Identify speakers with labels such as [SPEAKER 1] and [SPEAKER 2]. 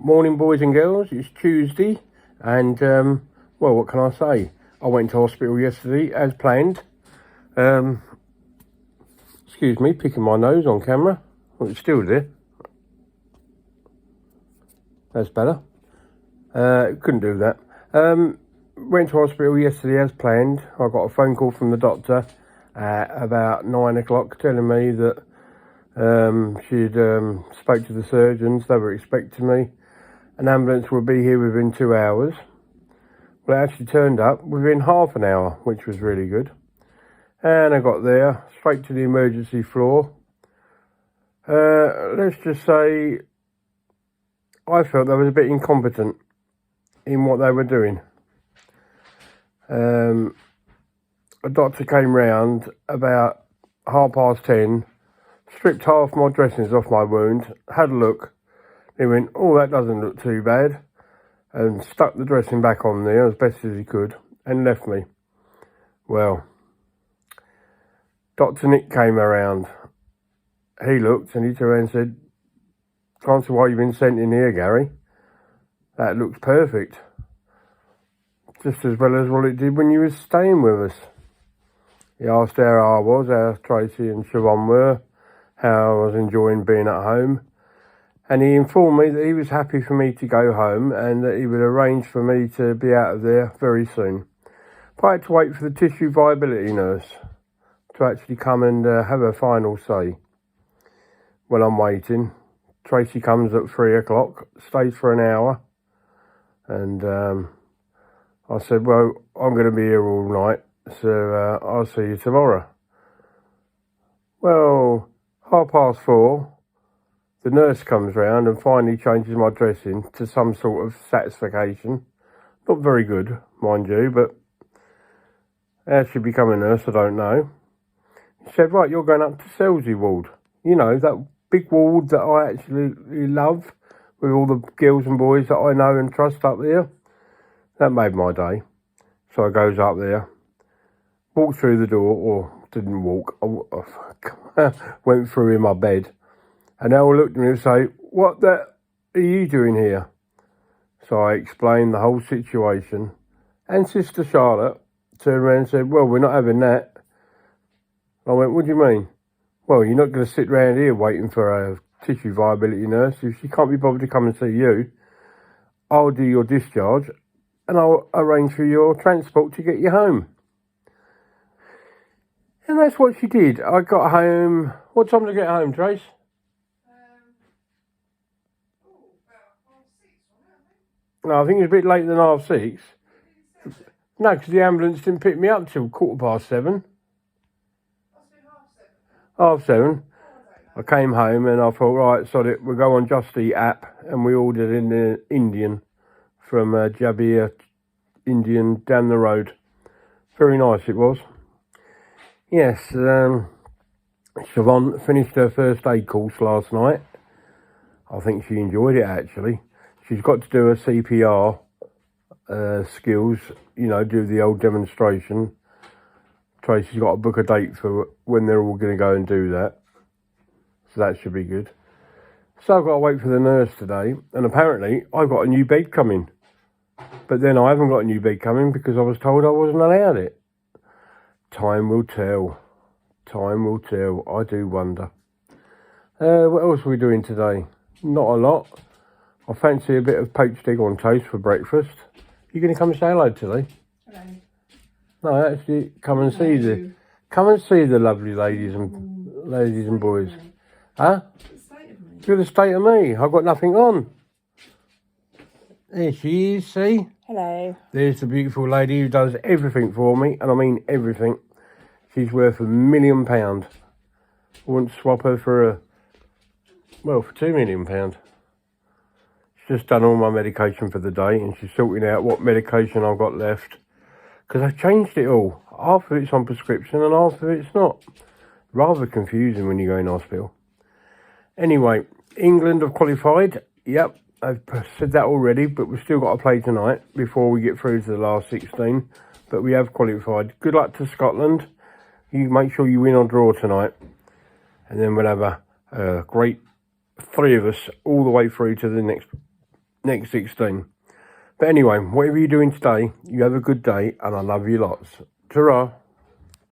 [SPEAKER 1] Morning, boys and girls. It's Tuesday, and well, what can I say? I went to hospital yesterday as planned. Excuse me, picking my nose on camera. Oh, it's still there. That's better. Couldn't do that. Went to hospital yesterday as planned. I got a phone call from the doctor at about 9 o'clock telling me that she'd spoke to the surgeons. They were expecting me. An ambulance would be here within 2 hours. Well, it actually turned up within half an hour, which was really good. And I got there, straight to the emergency floor. Let's just say I felt they was a bit incompetent in what they were doing. A doctor came round about 10:30, stripped half my dressings off my wound, had a look. He went, "Oh, that doesn't look too bad," and stuck the dressing back on there as best as he could and left me. Well, Dr. Nick came around. He looked and he turned around and said, "Can't see why you've been sent in here, Gary. That looks perfect. Just as well as what it did when you were staying with us." He asked how I was, how Tracy and Siobhan were, how I was enjoying being at home. And he informed me that he was happy for me to go home and that he would arrange for me to be out of there very soon. But I had to wait for the tissue viability nurse to actually come and have her final say. Well, I'm waiting. Tracy comes at 3 o'clock, stays for an hour. And I said, "Well, I'm going to be here all night, so I'll see you tomorrow." Well, 4:30. The nurse comes round and finally changes my dressing to some sort of satisfaction. Not very good, mind you, but how she become a nurse, I don't know. She said, "Right, you're going up to Selzy ward. You know, that big ward that I actually love, with all the girls and boys that I know and trust up there." That made my day. So I goes up there, walked through the door, or didn't walk, I went through in my bed. And they all looked at me and say, "What the are you doing here?" So I explained the whole situation. And Sister Charlotte turned around and said, "Well, we're not having that." I went, "What do you mean?" "Well, you're not going to sit round here waiting for a tissue viability nurse. If she can't be bothered to come and see you, I'll do your discharge and I'll arrange for your transport to get you home." And that's what she did. I got home. What time did I get home, Trace? No, I think it was a bit later than 6:30. No, because the ambulance didn't pick me up till 7:15. 7:30. I came home and I thought, right, sod it, we'll go on Just Eat app, and we ordered in the Indian from Jabir Indian down the road. Very nice it was. Yes, Siobhan finished her first aid course last night. I think she enjoyed it, actually. She's got to do her CPR skills, you know, do the old demonstration. Tracy's got to book a date for when they're all going to go and do that. So that should be good. So I've got to wait for the nurse today. And apparently I've got a new bed coming. But then I haven't got a new bed coming because I was told I wasn't allowed it. Time will tell. Time will tell. I do wonder. What else are we doing today? Not a lot. I fancy a bit of poached egg on toast for breakfast. You going to come and say hello today?
[SPEAKER 2] Hello.
[SPEAKER 1] No, actually, come and see the lovely ladies and boys. Huh? Look at the state of me. I've got nothing on. There she is, see?
[SPEAKER 2] Hello.
[SPEAKER 1] There's the beautiful lady who does everything for me, and I mean everything. She's worth £1 million. I wouldn't swap her for £2 million. She's just done all my medication for the day, and she's sorting out what medication I've got left. Because I've changed it all. Half of it's on prescription and half of it's not. Rather confusing when you go in hospital. Anyway, England have qualified. Yep, I've said that already, but we've still got to play tonight before we get through to the last 16. But we have qualified. Good luck to Scotland. You make sure you win or draw tonight. And then we'll have a great three of us all the way through to the next 16. But anyway, whatever you're doing today, you have a good day, and I love you lots. Ta-ra.